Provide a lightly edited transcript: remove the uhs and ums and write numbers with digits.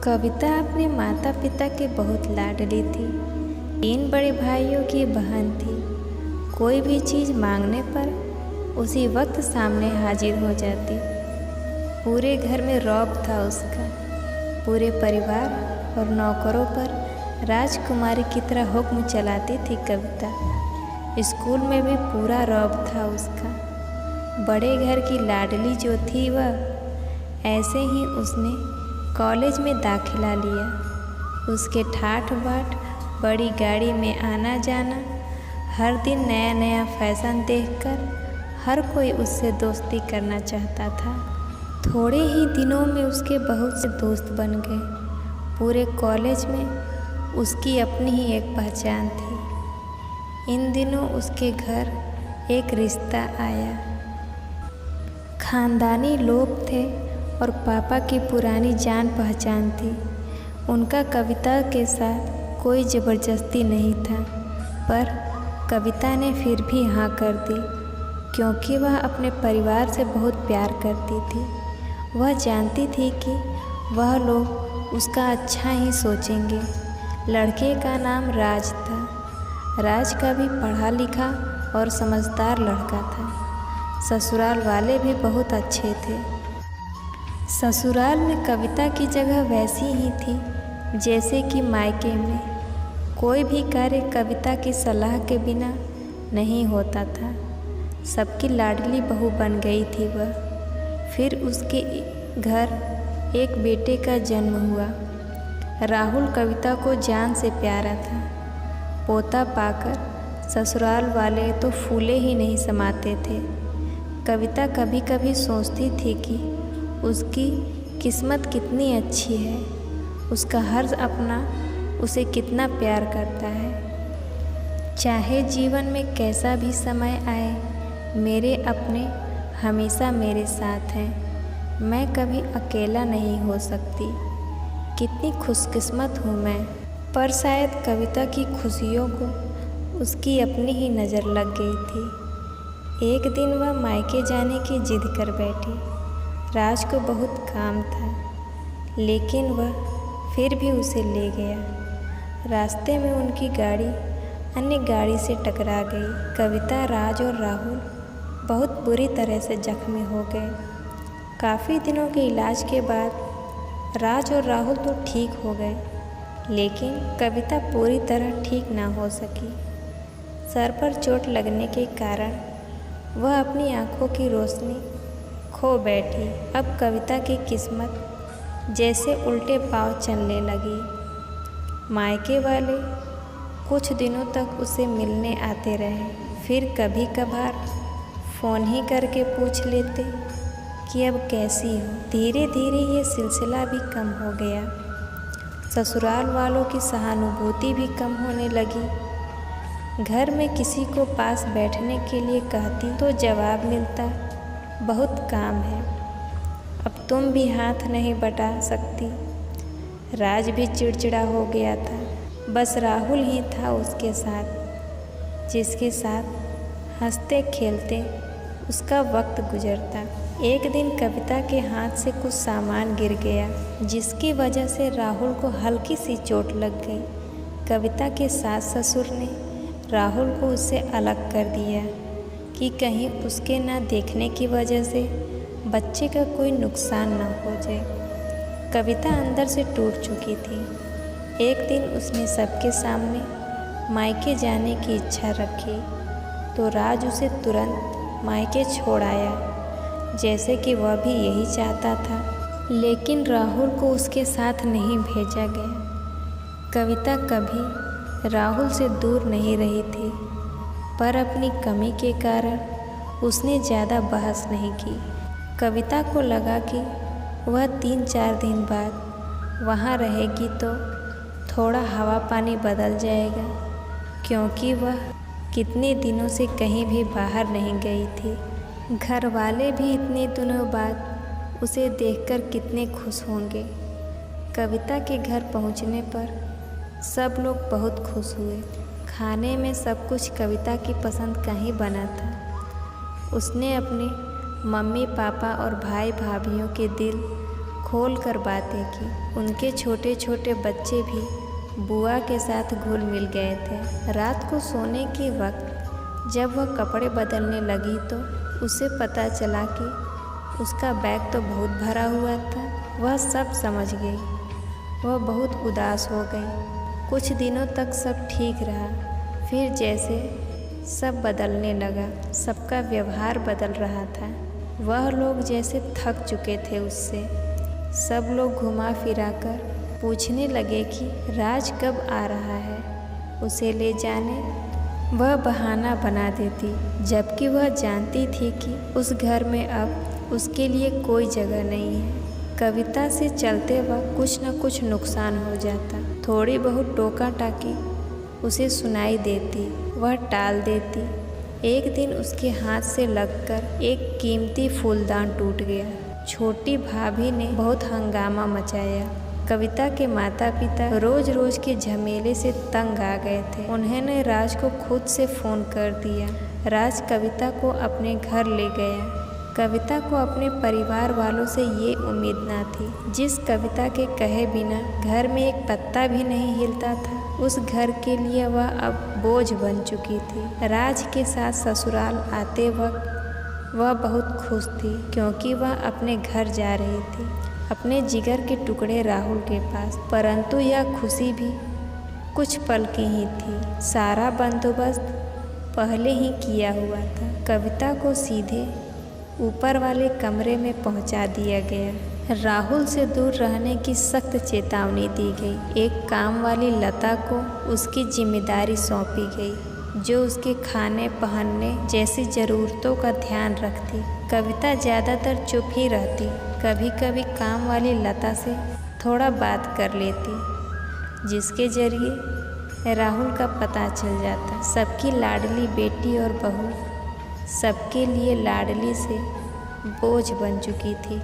कविता अपने माता पिता के बहुत लाडली थी। 3 बड़े भाइयों की बहन थी। कोई भी चीज़ मांगने पर उसी वक्त सामने हाजिर हो जाती। पूरे घर में रौब था उसका। पूरे परिवार और नौकरों पर राजकुमारी की तरह हुक्म चलाती थी कविता। स्कूल में भी पूरा रौब था उसका। बड़े घर की लाडली जो थी वह, ऐसे ही उसने कॉलेज में दाखिला लिया। उसके ठाठ बाट, बड़ी गाड़ी में आना जाना, हर दिन नया नया फैशन देखकर हर कोई उससे दोस्ती करना चाहता था। थोड़े ही दिनों में उसके बहुत से दोस्त बन गए। पूरे कॉलेज में उसकी अपनी ही एक पहचान थी। इन दिनों उसके घर एक रिश्ता आया। खानदानी लोग थे और पापा की पुरानी जान पहचान थी। उनका कविता के साथ कोई ज़बरदस्ती नहीं था, पर कविता ने फिर भी हाँ कर दी, क्योंकि वह अपने परिवार से बहुत प्यार करती थी। वह जानती थी कि वह लोग उसका अच्छा ही सोचेंगे। लड़के का नाम राज था। राज का भी पढ़ा लिखा और समझदार लड़का था। ससुराल वाले भी बहुत अच्छे थे। ससुराल में कविता की जगह वैसी ही थी जैसे कि मायके में। कोई भी कार्य कविता की सलाह के बिना नहीं होता था। सबकी लाडली बहू बन गई थी वह। फिर उसके घर एक बेटे का जन्म हुआ। राहुल कविता को जान से प्यारा था। पोता पाकर ससुराल वाले तो फूले ही नहीं समाते थे। कविता कभी कभी सोचती थी कि उसकी किस्मत कितनी अच्छी है। उसका हर अपना उसे कितना प्यार करता है। चाहे जीवन में कैसा भी समय आए, मेरे अपने हमेशा मेरे साथ हैं। मैं कभी अकेला नहीं हो सकती। कितनी खुशकिस्मत हूँ मैं। पर शायद कविता की खुशियों को उसकी अपनी ही नज़र लग गई थी। एक दिन वह मायके जाने की जिद कर बैठी। राज को बहुत काम था, लेकिन वह फिर भी उसे ले गया। रास्ते में उनकी गाड़ी अन्य गाड़ी से टकरा गई। कविता, राज और राहुल बहुत बुरी तरह से जख्मी हो गए। काफ़ी दिनों के इलाज के बाद राज और राहुल तो ठीक हो गए, लेकिन कविता पूरी तरह ठीक ना हो सकी। सर पर चोट लगने के कारण वह अपनी आँखों की रोशनी खो बैठी। अब कविता की किस्मत जैसे उल्टे पांव चलने लगी। मायके वाले कुछ दिनों तक उसे मिलने आते रहे। फिर कभी कभार फ़ोन ही करके पूछ लेते कि अब कैसी हो। धीरे धीरे ये सिलसिला भी कम हो गया। ससुराल वालों की सहानुभूति भी कम होने लगी। घर में किसी को पास बैठने के लिए कहती तो जवाब मिलता, बहुत काम है, अब तुम भी हाथ नहीं बटा सकती। राज भी चिड़चिड़ा हो गया था। बस राहुल ही था उसके साथ, जिसके साथ हंसते खेलते उसका वक्त गुजरता। एक दिन कविता के हाथ से कुछ सामान गिर गया, जिसकी वजह से राहुल को हल्की सी चोट लग गई। कविता के सास ससुर ने राहुल को उससे अलग कर दिया कि कहीं उसके ना देखने की वजह से बच्चे का कोई नुकसान न हो जाए। कविता अंदर से टूट चुकी थी। एक दिन उसने सबके सामने मायके जाने की इच्छा रखी, तो राज उसे तुरंत मायके छोड़ आया, जैसे कि वह भी यही चाहता था। लेकिन राहुल को उसके साथ नहीं भेजा गया। कविता कभी राहुल से दूर नहीं रही थी, पर अपनी कमी के कारण उसने ज़्यादा बहस नहीं की। कविता को लगा कि वह 3-4 दिन बाद वहाँ रहेगी तो थोड़ा हवा पानी बदल जाएगा, क्योंकि वह कितने दिनों से कहीं भी बाहर नहीं गई थी। घर वाले भी इतने दिनों बाद उसे देखकर कितने खुश होंगे। कविता के घर पहुँचने पर सब लोग बहुत खुश हुए। खाने में सब कुछ कविता की पसंद का ही बना था। उसने अपने मम्मी पापा और भाई भाभीयों के दिल खोल कर बातें की। उनके छोटे छोटे बच्चे भी बुआ के साथ घुल मिल गए थे। रात को सोने के वक्त जब वह कपड़े बदलने लगी तो उसे पता चला कि उसका बैग तो बहुत भरा हुआ था। वह सब समझ गई। वह बहुत उदास हो गई। कुछ दिनों तक सब ठीक रहा, फिर जैसे सब बदलने लगा, सबका व्यवहार बदल रहा था। वह लोग जैसे थक चुके थे उससे। सब लोग घुमा फिरा कर पूछने लगे कि राज कब आ रहा है, उसे ले जाने। वह बहाना बना देती, जबकि वह जानती थी कि उस घर में अब उसके लिए कोई जगह नहीं है। कविता से चलते वक्त कुछ न कुछ नुकसान हो जाता। थोड़ी बहुत टोका टाकी उसे सुनाई देती, वह टाल देती। एक दिन उसके हाथ से लगकर एक कीमती फूलदान टूट गया। छोटी भाभी ने बहुत हंगामा मचाया। कविता के माता पिता रोज रोज के झमेले से तंग आ गए थे। उन्होंने राज को खुद से फ़ोन कर दिया। राज कविता को अपने घर ले गया। कविता को अपने परिवार वालों से ये उम्मीद ना थी। जिस कविता के कहे बिना घर में एक पत्ता भी नहीं हिलता था, उस घर के लिए वह अब बोझ बन चुकी थी। राज के साथ ससुराल आते वक्त वह बहुत खुश थी, क्योंकि वह अपने घर जा रही थी, अपने जिगर के टुकड़े राहुल के पास। परंतु यह खुशी भी कुछ पल की ही थी। सारा बंदोबस्त पहले ही किया हुआ था। कविता को सीधे ऊपर वाले कमरे में पहुंचा दिया गया। राहुल से दूर रहने की सख्त चेतावनी दी गई। एक काम वाली लता को उसकी जिम्मेदारी सौंपी गई, जो उसके खाने पहनने जैसी ज़रूरतों का ध्यान रखती। कविता ज़्यादातर चुप ही रहती। कभी कभी काम वाली लता से थोड़ा बात कर लेती, जिसके जरिए राहुल का पता चल जाता। सबकी लाडली बेटी और बहू सबके लिए लाडली से बोझ बन चुकी थी।